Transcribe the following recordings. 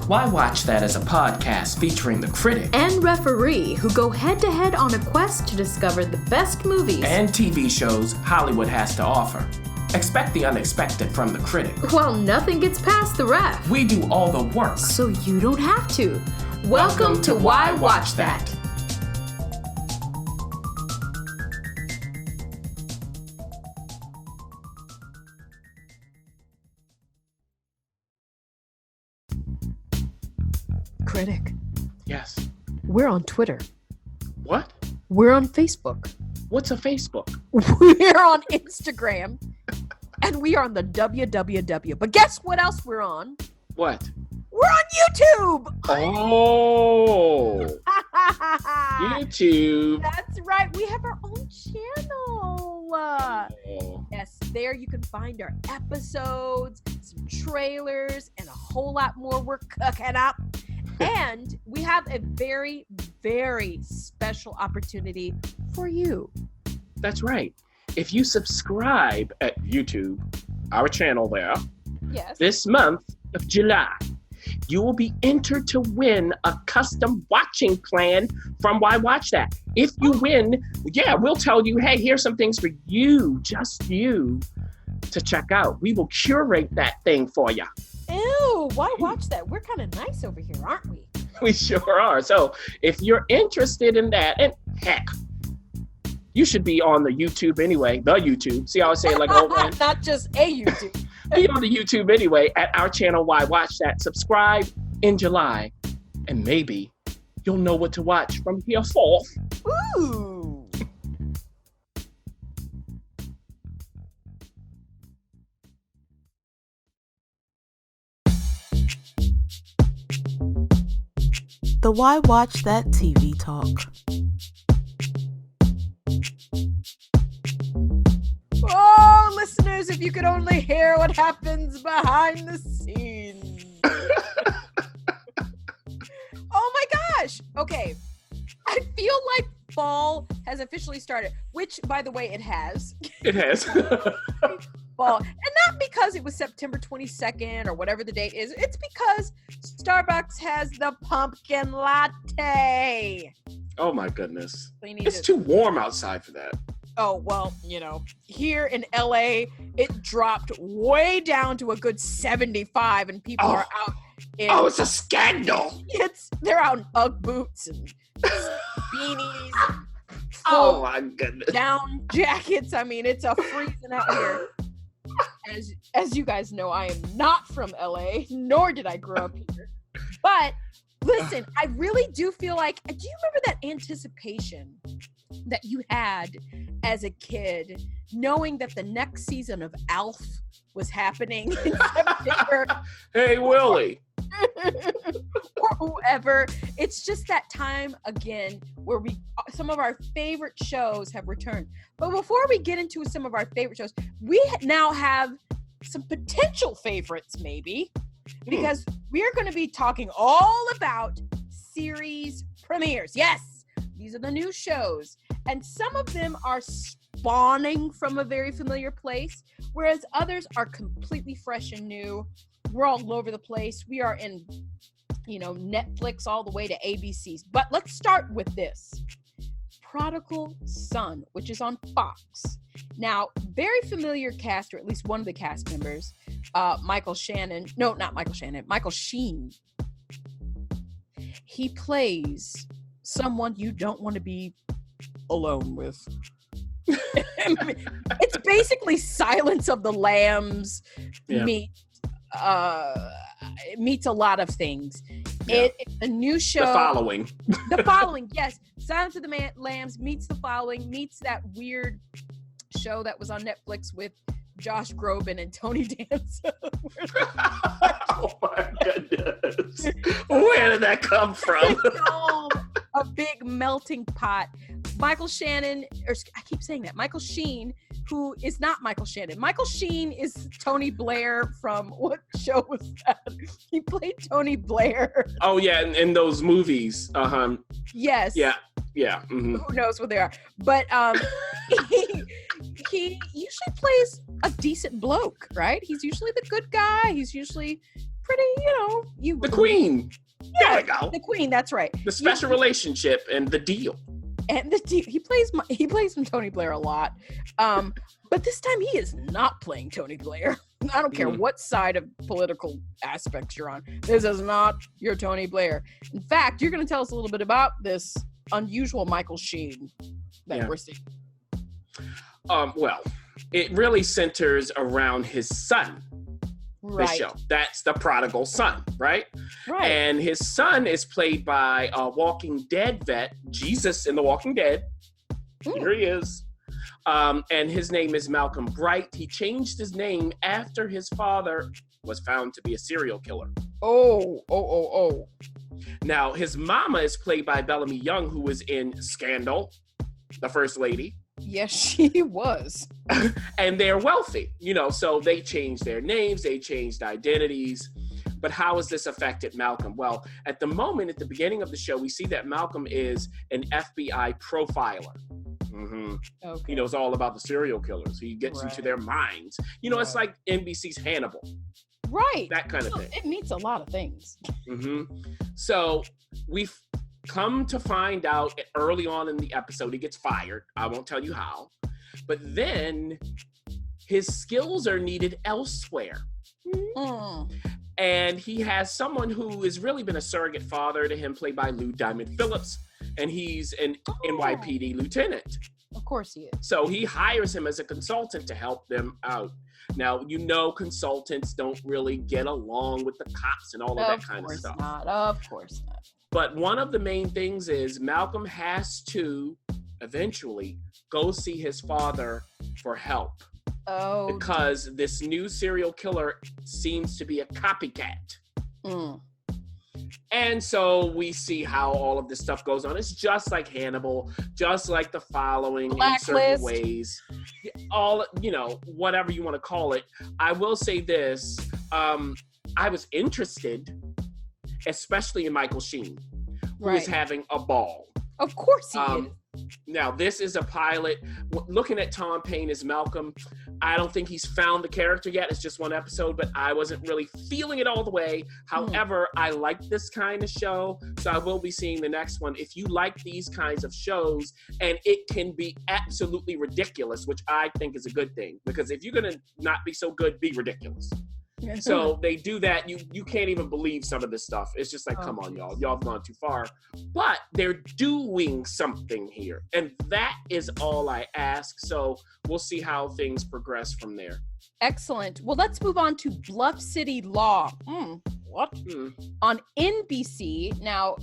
Why Watch That is a podcast featuring the critic and referee who go head-to-head on a quest to discover the best movies and TV shows Hollywood has to offer. Expect the unexpected from the critic. Well, nothing gets past the ref. We do all the work, so you don't have to. Welcome to Why Watch That. Critic. Yes. We're on Twitter. What? We're on Facebook. What's a Facebook? We're on Instagram. And we are on the www. But guess what else we're on? What? We're on YouTube! Oh! YouTube. That's right. We have our own channel. Yes, there you can find our episodes, some trailers, and a whole lot more we're cooking up. And we have a very, very special opportunity for you. That's right. If you subscribe at YouTube, our channel there, yes, this month of July, you will be entered to win a custom watching plan from Why Watch That. If you win, we'll tell you, hey, here's some things for you, just you, to check out. We will curate that thing for you. Ew, why watch that? We're kind of nice over here, aren't we? We sure are. So if you're interested in that, and heck, you should be on the YouTube anyway, the YouTube. See how I say it like old man? Not just a YouTube. Be on the YouTube anyway at our channel, Why Watch That. Subscribe in July, and maybe you'll know what to watch from here forth. Ooh. The Why Watch That TV Talk. Oh, listeners, if you could only hear what happens behind the scenes. Oh my gosh. Okay. I feel like fall has officially started, which, by the way, it has. It has. Fall. And not because it was September 22nd or whatever the date is. It's because Starbucks has the pumpkin latte. Oh my goodness. It's too warm outside for that. Oh, well, here in LA, it dropped way down to a good 75 and people are out in... Oh, it's a scandal. They're out in Ugg boots and beanies. Oh my goodness. Down jackets. I mean, it's a freezing out here. As you guys know, I am not from LA, nor did I grow up here. But listen, I really do feel like, do you remember that anticipation that you had as a kid, knowing that the next season of ALF was happening in September? Hey, Willie. Or whoever. It's just that time again where some of our favorite shows have returned. But before we get into some of our favorite shows, we now have some potential favorites maybe, because we are going to be talking all about series premieres. Yes, these are the new shows, and some of them are spawning from a very familiar place, whereas others are completely fresh and new. We're all over the place. We are in, Netflix all the way to ABC's. But let's start with this. Prodigal Son, which is on Fox. Now, very familiar cast, or at least one of the cast members, Michael Sheen. He plays someone you don't want to be alone with. It's basically Silence of the Lambs meets a lot of things. Yeah. It's a new show. The Following, yes. Silence of the Lambs meets The Following, meets that weird show that was on Netflix with Josh Groban and Tony Danza. Oh my goodness. Where did that come from? A big melting pot. Michael Sheen, who is not Michael Shannon. Michael Sheen is Tony Blair from, what show was that? He played Tony Blair. Oh yeah, in those movies. Yes. Yeah. Mm-hmm. Who knows what they are? But he usually plays a decent bloke, right? He's usually the good guy. He's usually pretty, The queen. Yeah, There we go. the queen. That's right. The special relationship and the deal. And he plays Tony Blair a lot, but this time he is not playing Tony Blair. I don't care what side of political aspects you're on. This is not your Tony Blair. In fact, you're going to tell us a little bit about this unusual Michael Sheen that we're seeing. Well, it really centers around his son. Right. The show. That's the Prodigal Son, right? Right. And his son is played by a Walking Dead vet, Jesus in The Walking Dead. Here he is. And his name is Malcolm Bright. He changed his name after his father was found to be a serial killer. Oh. Now, his mama is played by Bellamy Young, who was in Scandal, the First Lady. Yes, she was. And they're wealthy, so they changed their names, they changed identities. But how has this affected Malcolm? Well, at the moment, at the beginning of the show, we see that Malcolm is an FBI profiler. Mm-hmm. Okay. He knows all about the serial killers. He gets into their minds. It's like NBC's Hannibal. Right. That kind of thing. It means a lot of things. Mm-hmm. So we've come to find out early on in the episode, he gets fired. I won't tell you how. But then his skills are needed elsewhere. And he has someone who has really been a surrogate father to him, played by Lou Diamond Phillips. And he's an NYPD lieutenant. Of course he is. So he hires him as a consultant to help them out. Now, consultants don't really get along with the cops and all of that kind of stuff. Of course not. But one of the main things is Malcolm has to eventually go see his father for help. Oh. Because this new serial killer seems to be a copycat. And so we see how all of this stuff goes on. It's just like Hannibal, just like The Following in certain ways. All, whatever you want to call it. I will say this. I was interested, especially in Michael Sheen, who is having a ball. Of course he is. Now, this is a pilot. Looking at Tom Payne as Malcolm, I don't think he's found the character yet. It's just one episode, but I wasn't really feeling it all the way. However, I like this kind of show, so I will be seeing the next one. If you like these kinds of shows, and it can be absolutely ridiculous, which I think is a good thing, because if you're going to not be so good, be ridiculous. So they do that. You can't even believe some of this stuff. It's just like, come on, y'all. Y'all have gone too far. But they're doing something here. And that is all I ask. So we'll see how things progress from there. Excellent. Well, let's move on to Bluff City Law. What? On NBC. Now,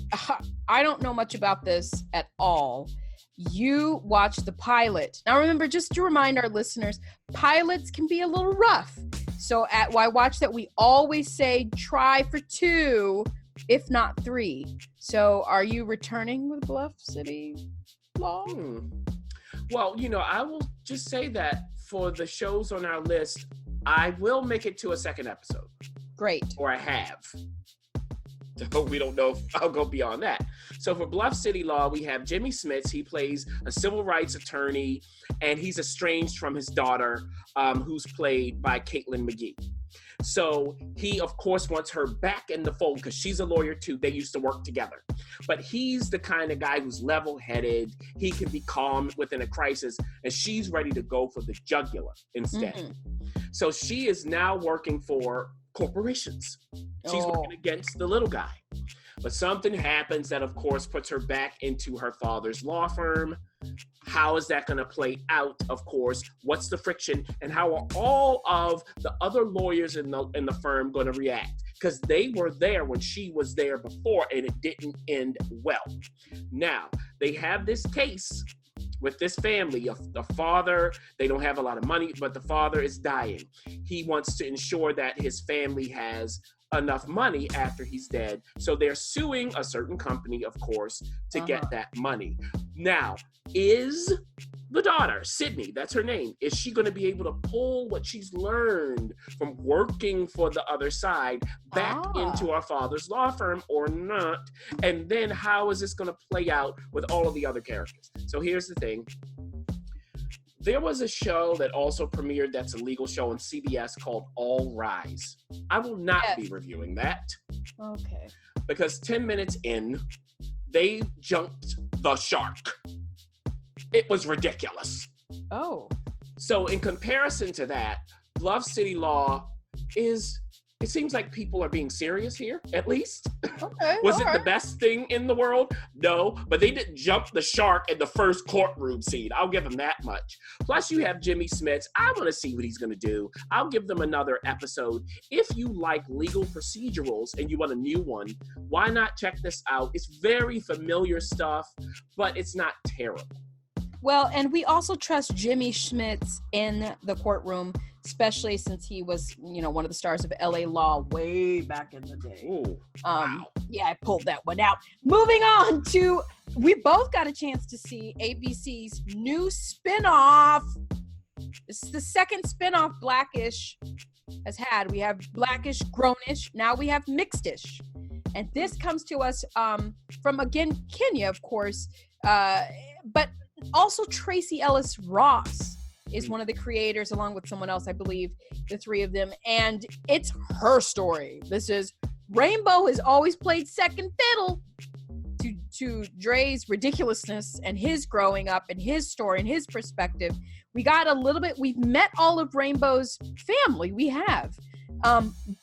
I don't know much about this at all. You watched the pilot. Now, remember, just to remind our listeners, pilots can be a little rough. So at WhyWatchThat, we always say try for 2, if not 3. So are you returning with Bluff City Law? Well, I will just say that for the shows on our list, I will make it to a second episode. Great. Or I have. So we don't know if I'll go beyond that. So for Bluff City Law, we have Jimmy Smits. He plays a civil rights attorney, and he's estranged from his daughter, who's played by Caitlin McGee. So he, of course, wants her back in the fold because she's a lawyer too. They used to work together. But he's the kind of guy who's level-headed. He can be calm within a crisis, and she's ready to go for the jugular instead. So she is now working for corporations. She's working against the little guy. But something happens that, of course, puts her back into her father's law firm. How is that going to play out, of course? What's the friction? And how are all of the other lawyers in the firm going to react? Because they were there when she was there before, and it didn't end well. Now, they have this case with this family. The father, they don't have a lot of money, but the father is dying. He wants to ensure that his family has enough money after he's dead. So they're suing a certain company, of course, to get that money. Now, is the daughter, Sydney, that's her name, is she going to be able to pull what she's learned from working for the other side back into our father's law firm or not? And then how is this going to play out with all of the other characters? So here's the thing. There was a show that also premiered that's a legal show on CBS called All Rise. I will not be reviewing that. Okay. Because 10 minutes in, they jumped the shark. It was ridiculous. Oh. So in comparison to that, Bluff City Law is, it seems like people are being serious here, at least. Okay. Was it the best thing in the world? No, but they didn't jump the shark in the first courtroom scene. I'll give them that much. Plus you have Jimmy Smits. I want to see what he's going to do. I'll give them another episode. If you like legal procedurals and you want a new one, why not check this out? It's very familiar stuff, but it's not terrible. Well, and we also trust Jimmy Smits in the courtroom, especially since he was, one of the stars of LA Law way back in the day. Ooh, wow. Yeah, I pulled that one out. Moving on to, we both got a chance to see ABC's new spinoff. This is the second spinoff Blackish has had. We have Blackish, Grownish. Now we have Mixedish. And this comes to us from, again, Kenya, of course, but also Tracy Ellis Ross is one of the creators, along with someone else, I believe, the three of them. And it's her story. This is Rainbow has always played second fiddle to Dre's ridiculousness and his growing up and his story and his perspective. We got a little bit, we've met all of Rainbow's family. We have.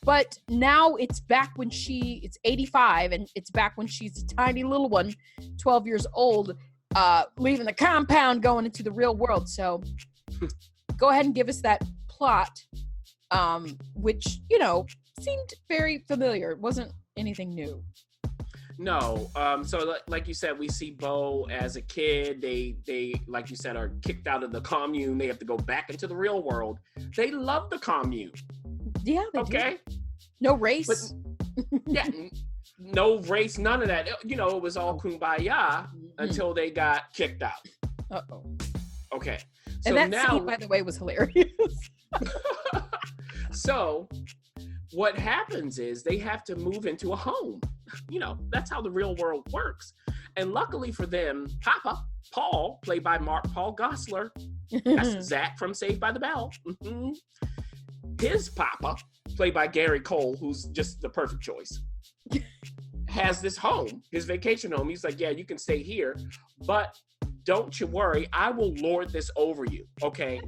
But now it's back when it's 85 and it's back when she's a tiny little one, 12 years old, leaving the compound, going into the real world. So go ahead and give us that plot, which, seemed very familiar. It wasn't anything new. No. So like you said, we see Bo as a kid. They, like you said, are kicked out of the commune. They have to go back into the real world. They love the commune. Yeah, they okay. do. No race. But, yeah, no race, none of that. It was all kumbaya until they got kicked out. Uh-oh. Okay. So And that now, scene, by the way, was hilarious. So what happens is they have to move into a home. That's how the real world works. And luckily for them, Papa, Paul, played by Paul Gosselaar, that's Zach from Saved by the Bell. Mm-hmm. His Papa, played by Gary Cole, who's just the perfect choice, has this home, his vacation home. He's like, yeah, you can stay here, but don't you worry, I will lord this over you, okay?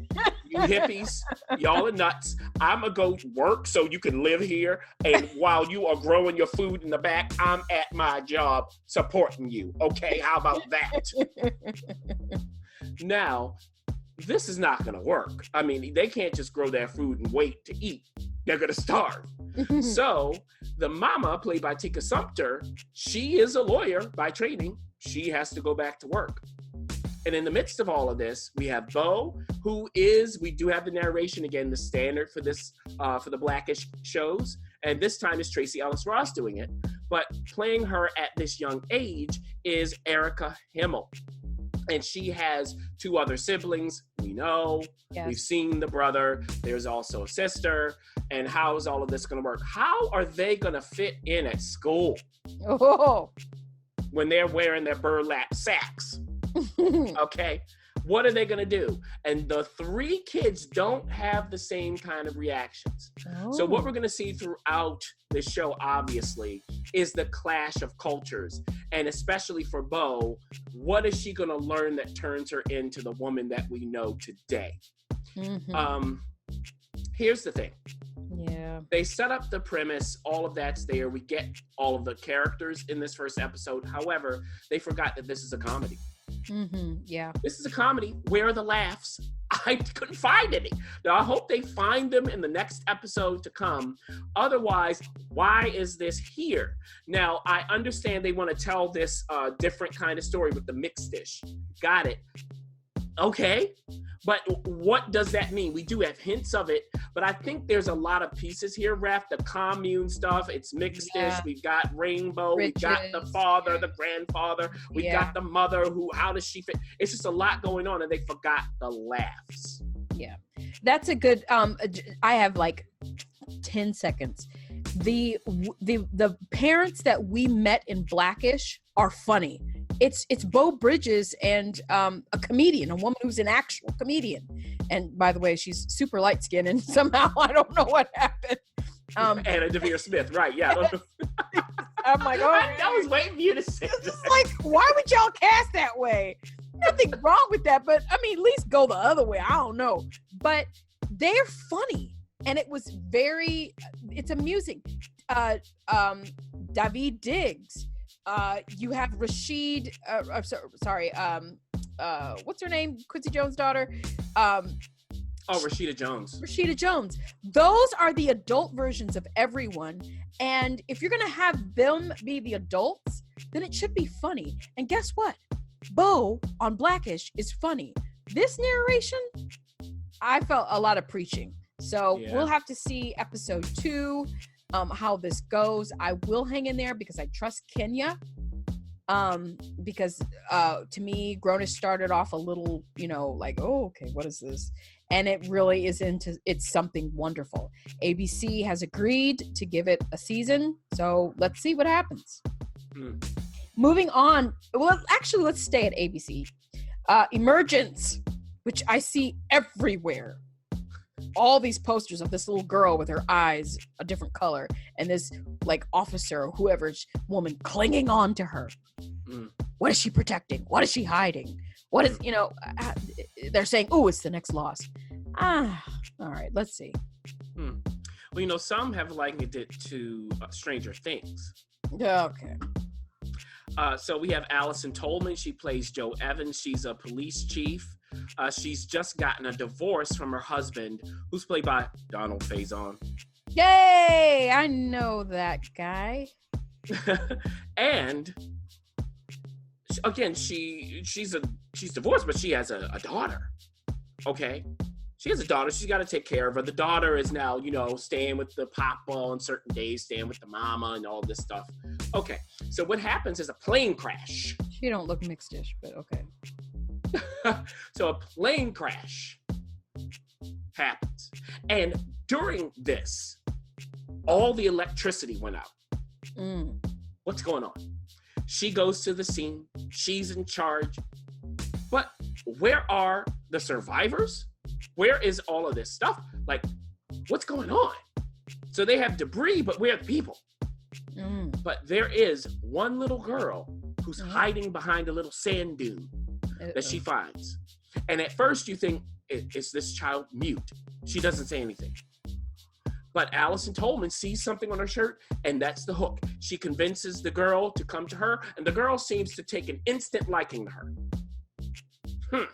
You hippies, y'all are nuts. I'm going to go work so you can live here, and while you are growing your food in the back, I'm at my job supporting you, okay? How about that? Now, this is not going to work. I mean, they can't just grow their food and wait to eat. They're going to starve. So the mama, played by Tika Sumpter, she is a lawyer by training. She has to go back to work. And in the midst of all of this, we have Bo, we do have the narration again, the standard for this, for the Blackish shows. And this time is Tracy Ellis Ross doing it. But playing her at this young age is Erica Himmel. And she has two other siblings. We know. Yes. We've seen the brother. There's also a sister. And how is all of this going to work? How are they going to fit in at school? Oh. When they're wearing their burlap sacks? Okay. What are they going to do? And the three kids don't have the same kind of reactions. Oh. So what we're going to see throughout the show, obviously, is the clash of cultures. And especially for Bo, what is she going to learn that turns her into the woman that we know today? Mm-hmm. Here's the thing. Yeah. They set up the premise, all of that's there. We get all of the characters in this first episode. However, they forgot that this is a comedy. Mm-hmm. Yeah. This is a comedy. Where are the laughs? I couldn't find any. Now, I hope they find them in the next episode to come. Otherwise, why is this here? Now, I understand they want to tell this different kind of story with the Mixedish. Got it. Okay. But what does that mean? We do have hints of it, but I think there's a lot of pieces here, Ref. The commune stuff, it's Mixedish. Yeah. We've got Rainbow. We've got the father, the grandfather. We've got the mother. How does she fit? It's just a lot going on, and they forgot the laughs. Yeah. That's a good, I have like 10 seconds. The parents that we met in Blackish are funny. it's Bo Bridges and a comedian, a woman who's an actual comedian. And by the way, she's super light skinned, and somehow I don't know what happened. Anna Devere Smith, right? Yeah. I don't know. I'm like, oh, I was waiting for you to say it's that. like, why would y'all cast that way? Nothing wrong with that, but I mean, at least go the other way. I don't know, but they're funny, and it's amusing. Daveed Diggs. You have Rashid. What's her name? Quincy Jones' daughter. Rashida Jones. Rashida Jones. Those are the adult versions of everyone. And if you're going to have them be the adults, then it should be funny. And guess what? Bo on Blackish is funny. This narration, I felt a lot of preaching. So we'll have to see episode 2, how this goes. I will hang in there because I trust Kenya. Because to me, Grownish started off a little, like, oh, okay, what is this? And it really it's something wonderful. ABC has agreed to give it a season, so let's see what happens. Moving on, well, actually, let's stay at ABC. Emergence, which I see everywhere. All these posters of this little girl with her eyes a different color, and this like officer or whoever woman clinging on to her. What is she protecting? What is she hiding? What is, they're saying, oh, it's the next Lost. All right, let's see. Well, some have likened it to Stranger Things. Okay. So we have Allison Tolman. She plays Jo Evans. She's a police chief. She's just gotten a divorce from her husband, who's played by Donald Faison. Yay! I know that guy. And again, she's divorced, but she has a daughter. Okay, she has a daughter. She's got to take care of her. The daughter is now, staying with the papa on certain days, staying with the mama, and all this stuff. Okay, so what happens is a plane crash. She don't look mixed-ish, but okay. So a plane crash happens, and during this, all the electricity went out. What's going on? She goes to the scene. She's in charge. But where are the survivors? Where is all of this stuff? Like, what's going on? So they have debris, but where are the people? But there is one little girl who's hiding behind a little sand dune that she finds. And at first you think, is this child mute? She doesn't say anything. But Allison Tolman sees something on her shirt, and that's the hook. She convinces the girl to come to her, and the girl seems to take an instant liking to her.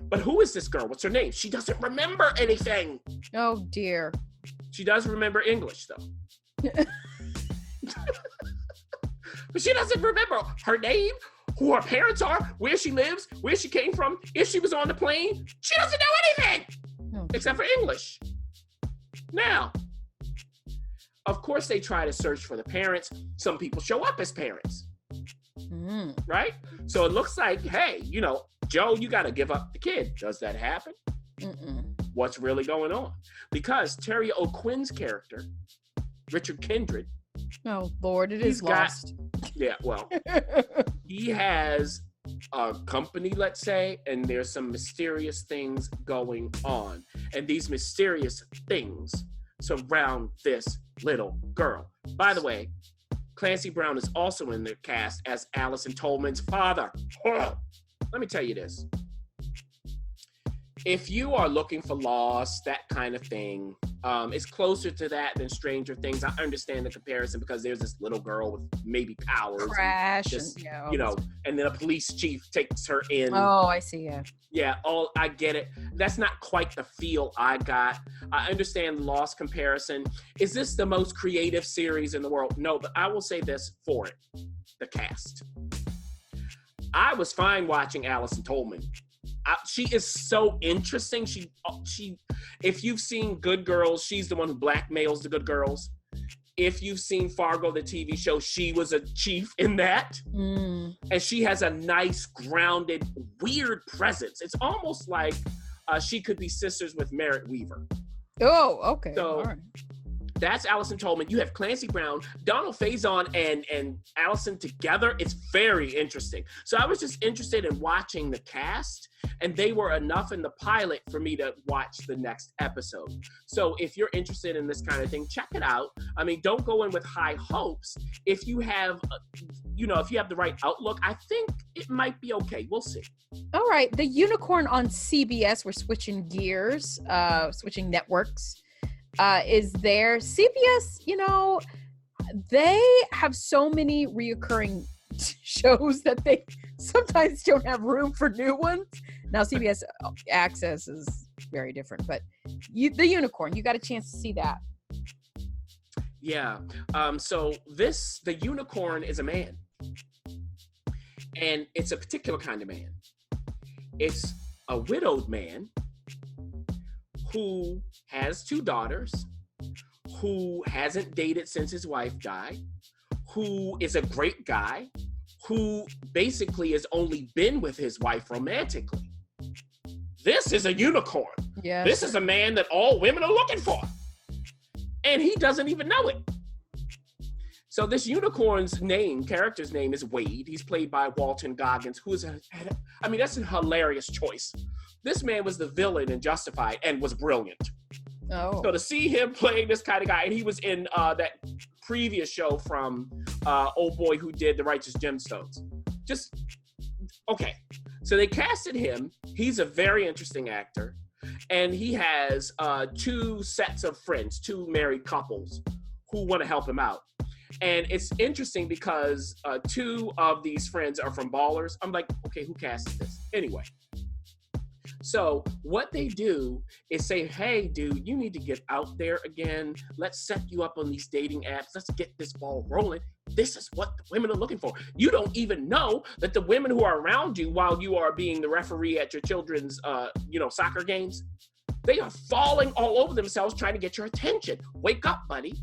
But who is this girl? What's her name? She doesn't remember anything. Oh, dear. She does remember English, though. But she doesn't remember her name, who her parents are, where she lives, where she came from, if she was on the plane. She doesn't know anything except for English. Now, of course, they try to search for the parents. Some people show up as parents, right? So it looks like, hey, Joe, you got to give up the kid. Does that happen? What's really going on? Because Terry O'Quinn's character, Richard Kindred. Oh, Lord, it is Lost. He has a company, let's say, and there's some mysterious things going on. And these mysterious things surround this little girl. By the way, Clancy Brown is also in the cast as Allison Tolman's father. Let me tell you this. If you are looking for Lost, that kind of thing, it's closer to that than Stranger Things. I understand the comparison because there's this little girl with maybe powers. Crash. And then a police chief takes her in. Oh, I see, yeah. Yeah, I get it. That's not quite the feel I got. I understand the Lost comparison. Is this the most creative series in the world? No, but I will say this for it. The cast. I was fine watching Allison Tolman. She is so interesting. She, if you've seen Good Girls, she's the one who blackmails the good girls. If you've seen Fargo, the TV show, she was a chief in that. And she has a nice, grounded, weird presence. It's almost like she could be sisters with Merritt Weaver. Oh, okay. So, all right. That's Allison Tolman. You have Clancy Brown, Donald Faison, and Allison together. It's very interesting. So I was just interested in watching the cast, and they were enough in the pilot for me to watch the next episode. So if you're interested in this kind of thing, check it out. I mean, don't go in with high hopes. If you have, if you have the right outlook, I think it might be okay. We'll see. All right. The Unicorn on CBS, we're switching gears, switching networks, is there. CBS, they have so many reoccurring shows that they sometimes don't have room for new ones. Now, CBS Access is very different, but the Unicorn, you got a chance to see that. Yeah. So the Unicorn is a man. And it's a particular kind of man. It's a widowed man who has 2 daughters, who hasn't dated since his wife died, who is a great guy, who basically has only been with his wife romantically. This is a unicorn. Yeah. This is a man that all women are looking for. And he doesn't even know it. So this unicorn's character's name is Wade. He's played by Walton Goggins, who is that's a hilarious choice. This man was the villain in Justified and was brilliant. Oh. So to see him playing this kind of guy, and he was in that previous show from old boy who did The Righteous Gemstones. Just, okay. So they casted him. He's a very interesting actor. And he has 2 sets of friends, 2 married couples who want to help him out. And it's interesting because 2 of these friends are from Ballers. I'm like, okay, who casted this? Anyway. So what they do is say, hey, dude, you need to get out there again. Let's set you up on these dating apps. Let's get this ball rolling. This is what the women are looking for. You don't even know that the women who are around you while you are being the referee at your children's, soccer games, they are falling all over themselves trying to get your attention. Wake up, buddy.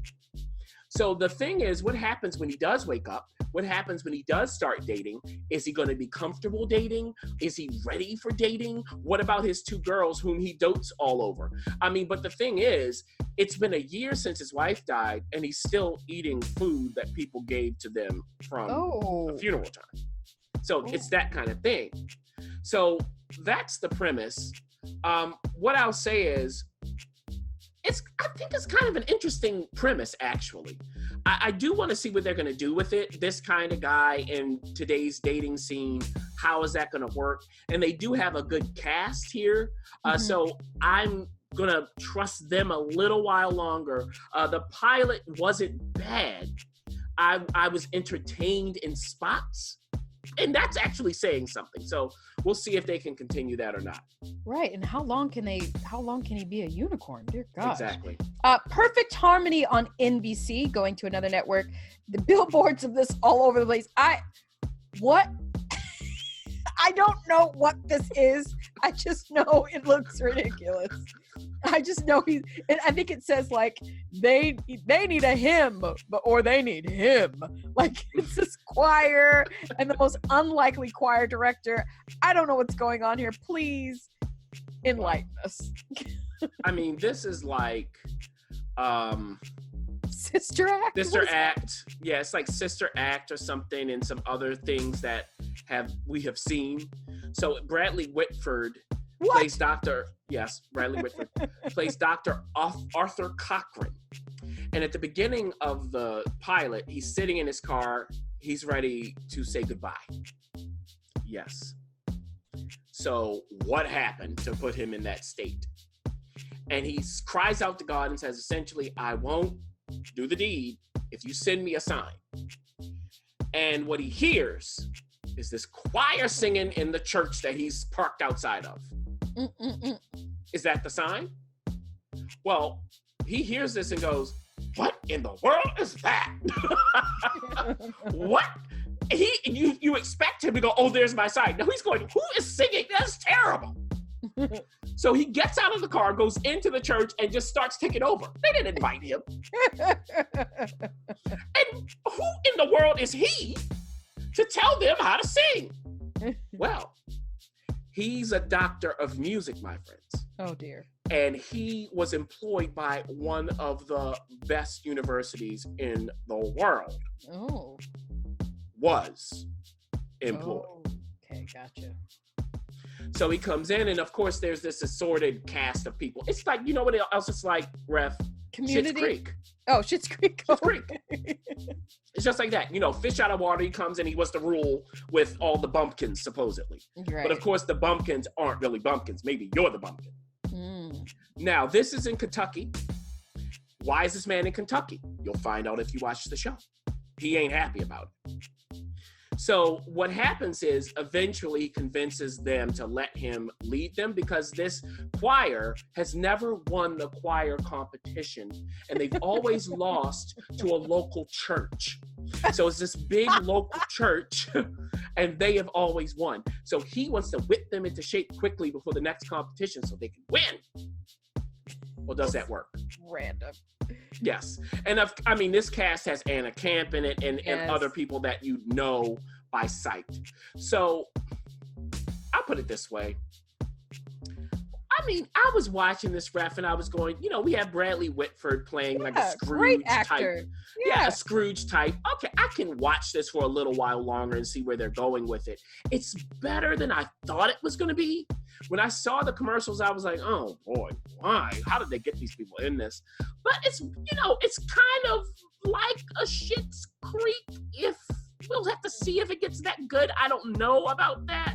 So the thing is, what happens when he does wake up? What happens when he does start dating? Is he going to be comfortable dating? Is he ready for dating? What about his 2 girls whom he dotes all over? I mean, but the thing is, it's been a year since his wife died, and he's still eating food that people gave to them from the funeral time. So it's that kind of thing. So that's the premise. What I'll say is, I think it's kind of an interesting premise, actually. I do want to see what they're going to do with it. This kind of guy in today's dating scene, how is that going to work? And they do have a good cast here. So I'm going to trust them a little while longer. The pilot wasn't bad. I was entertained in spots. And that's actually saying something. So we'll see if they can continue that or not. Right. And how long can he be a unicorn? Dear God. Exactly. Perfect Harmony on NBC, going to another network. The billboards of this all over the place. I don't know what this is. I just know it looks ridiculous. I just know and I think it says like they need a him, or they need him. Like it's this choir and the most unlikely choir director. I don't know what's going on here. Please enlighten us. I mean, this is like Sister Act. Sister Act. Yeah, it's like Sister Act or something, and some other things that we have seen. So Bradley Whitford plays Dr. Yes, Bradley Whitford plays Dr. Arthur Cochran. And at the beginning of the pilot, he's sitting in his car. He's ready to say goodbye. Yes. So what happened to put him in that state? And he cries out to God and says, essentially, I won't do the deed if you send me a sign. And what he hears is this choir singing in the church that he's parked outside of. Is that the sign? Well, he hears this and goes, what in the world is that? What? You expect him to go, oh, there's my sign. No, he's going, who is singing? That's terrible. So he gets out of the car, goes into the church, and just starts taking over. They didn't invite him. And who in the world is he to tell them how to sing? Well, he's a doctor of music, my friends. Oh, dear. and he was employed by one of the best universities in the world. Oh. Was employed. Oh, okay, gotcha. So he comes in, and of course, there's this assorted cast of people. It's like, you know what else it's like, Ref? Community? Schitt's Creek. Oh, Schitt's Creek. Schitt's Creek. It's just like that. You know, fish out of water, he comes in, he wants to rule with all the bumpkins, supposedly. Right. But of course, the bumpkins aren't really bumpkins. Maybe you're the bumpkin. Now, this is in Kentucky. Why is this man in Kentucky? You'll find out if you watch the show. He ain't happy about it. So what happens is eventually he convinces them to let him lead them because this choir has never won the choir competition, and they've always lost to a local church. So it's this big local church, and they have always won. So he wants to whip them into shape quickly before the next competition so they can win. Well, does that work? Random. Yes. And I mean, this cast has Anna Camp in it and other people that you know by sight. So I'll put it this way. I mean, I was watching this, Ref, and I was going, you know, we have Bradley Whitford playing like a Scrooge great actor. type. Yeah, a Scrooge type. Okay, I can watch this for a little while longer and see where they're going with it. It's better than I thought it was going to be. When I saw the commercials, I was like, oh boy, why? How did they get these people in this? But it's, you know, it's kind of like a Schitt's Creek. If we'll have to see if it gets that good. I don't know about that.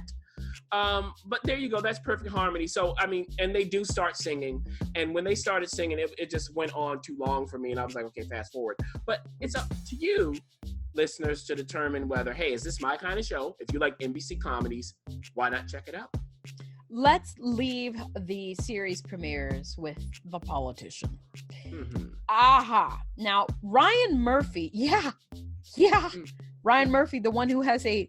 But there you go. That's perfect harmony. So, I mean, and they do start singing. And when they started singing, it just went on too long for me. And I was like, okay, fast forward. But it's up to you, listeners, to determine whether, hey, is this my kind of show? If you like NBC comedies, why not check it out? Let's leave the series premieres with The Politician. Mm-hmm. Aha. Now, Ryan Murphy. Yeah. Ryan Murphy, the one who has a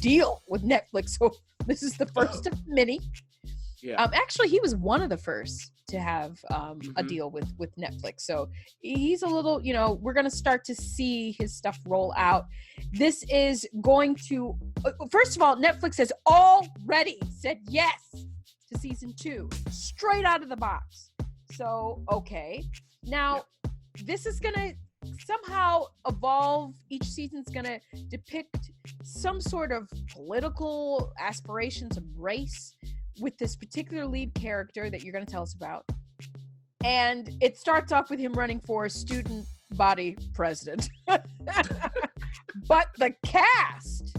deal with Netflix. So this is the first of many. Yeah. Actually, he was one of the first to have a deal with Netflix. So he's a little, you know, we're going to start to see his stuff roll out. This is going to, first of all, Netflix has already said yes to season 2, straight out of the box. So, okay. Now, this is going to somehow evolve. Each season's going to depict some sort of political aspirations of race with this particular lead character that you're going to tell us about. And it starts off with him running for student body president. But the cast,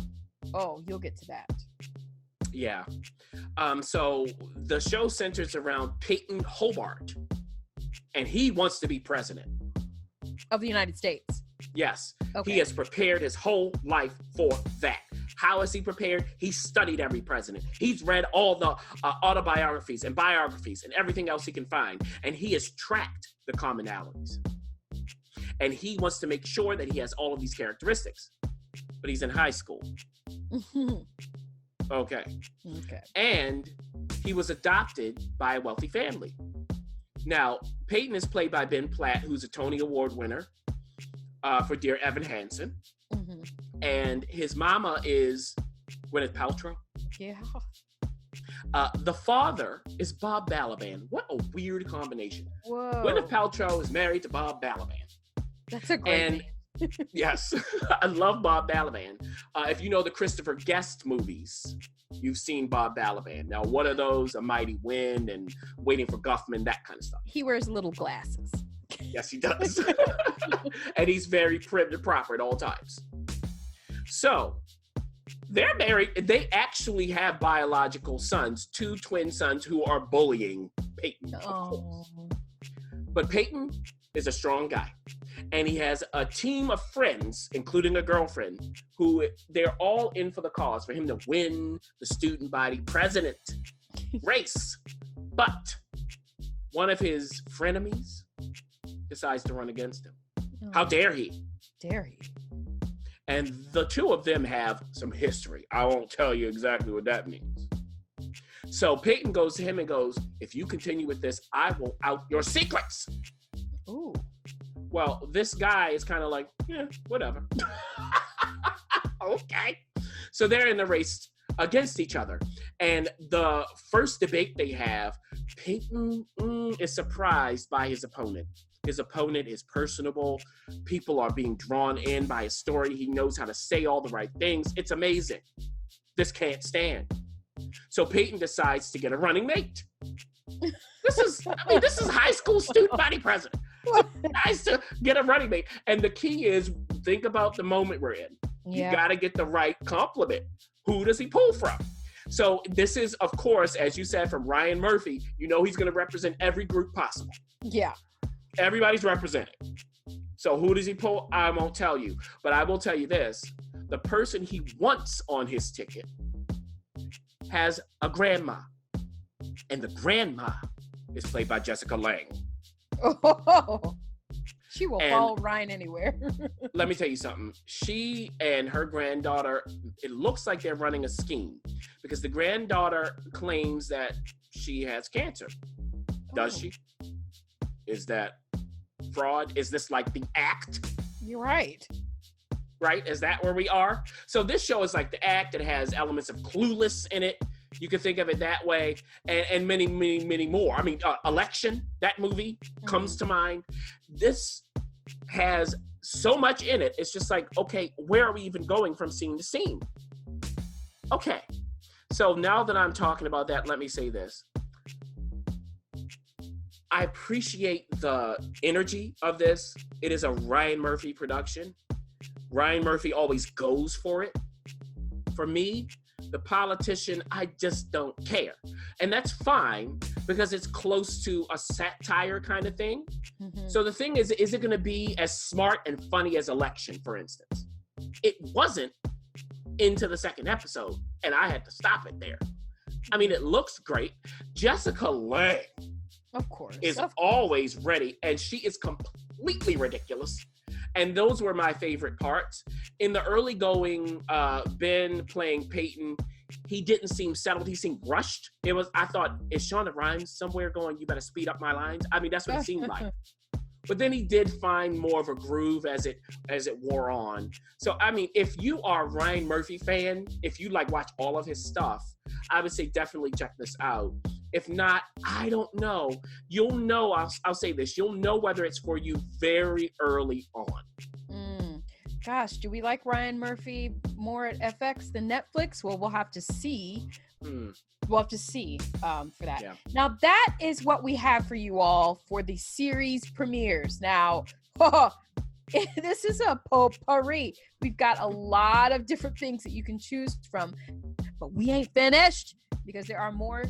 oh, you'll get to that. Yeah. So the show centers around Peyton Hobart, and he wants to be president Of the United States. Yes. Okay. He has prepared his whole life for that. How is he prepared? He studied every president. He's read all the autobiographies and biographies and everything else he can find. And he has tracked the commonalities. And he wants to make sure that he has all of these characteristics. But he's in high school. Okay. And he was adopted by a wealthy family. Now, Peyton is played by Ben Platt, who's a Tony Award winner for Dear Evan Hansen. And his mama is Gwyneth Paltrow. Yeah. The father is Bob Balaban. What a weird combination. Whoa. Gwyneth Paltrow is married to Bob Balaban. That's a great name. Yes, I love Bob Balaban. If you know the Christopher Guest movies, you've seen Bob Balaban. Now, what are those? A Mighty Wind and Waiting for Guffman, that kind of stuff. He wears little glasses. Yes, he does. And he's very prim and proper at all times. So, they're married. They actually have biological sons, 2 twin sons who are bullying Peyton. Oh. But Peyton is a strong guy. And he has a team of friends, including a girlfriend, who they're all in for the cause, for him to win the student body president race. But one of his frenemies decides to run against him. Oh. How dare he? Dare he? And the two of them have some history. I won't tell you exactly what that means. So Peyton goes to him and goes, if you continue with this, I will out your secrets. Ooh. Well, this guy is kind of like, yeah, whatever. Okay. So they're in the race against each other. And the first debate they have, Peyton is surprised by his opponent. His opponent is personable. People are being drawn in by his story. He knows how to say all the right things. It's amazing. This can't stand. So Peyton decides to get a running mate. This is high school student body president. Nice to get a running mate. And the key is, think about the moment we're in. You got to get the right compliment. Who does he pull from? So this is, of course, as you said, from Ryan Murphy. You know he's going to represent every group possible. Yeah. Everybody's represented. So who does he pull? I won't tell you. But I will tell you this. The person he wants on his ticket has a grandma. And the grandma is played by Jessica Lange. Oh, she will follow Ryan anywhere. Let me tell you something. She and her granddaughter, it looks like they're running a scheme because the granddaughter claims that she has cancer. Does she? Is that fraud? Is this like the act? You're right. Right? Is that where we are? So this show is like the act. It has elements of Clueless in it. You can think of it that way, and many, many, many more. I mean, Election, that movie comes to mind. This has so much in it. It's just like, okay, where are we even going from scene to scene? Okay, so now that I'm talking about that, let me say this. I appreciate the energy of this. It is a Ryan Murphy production. Ryan Murphy always goes for it. For me, the politician, I just don't care. And that's fine because it's close to a satire kind of thing. Mm-hmm. So the thing is it going to be as smart and funny as Election, for instance? It wasn't into the second episode, and I had to stop it there. I mean, it looks great. Jessica Lange, of course, is always ready, and she is completely ridiculous. And those were my favorite parts. In the early going, Ben playing Peyton, he didn't seem settled. He seemed rushed. I thought, is Shonda Rhimes somewhere going, you better speed up my lines? I mean, that's what it seemed like. But then he did find more of a groove as it wore on. So, I mean, if you are a Ryan Murphy fan, if you watch all of his stuff, I would say definitely check this out. If not, I don't know. You'll know, I'll say this, you'll know whether it's for you very early on. Gosh, do we like Ryan Murphy more at FX than Netflix? Well, we'll have to see. We'll have to see for that. Yeah. Now, that is what we have for you all for the series premieres. Now, this is a potpourri. We've got a lot of different things that you can choose from, but we ain't finished because there are more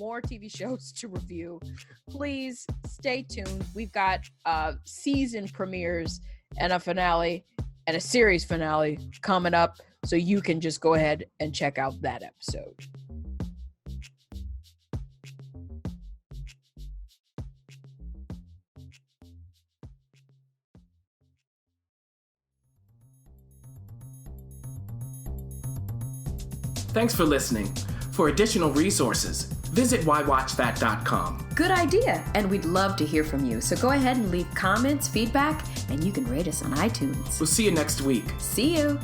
TV shows to review. Please stay tuned. We've got season premieres and a finale and a series finale coming up, so you can just go ahead and check out that episode. Thanks for listening. For additional resources, visit WhyWatchThat.com. Good idea, and we'd love to hear from you. So go ahead and leave comments, feedback, and you can rate us on iTunes. We'll see you next week. See you.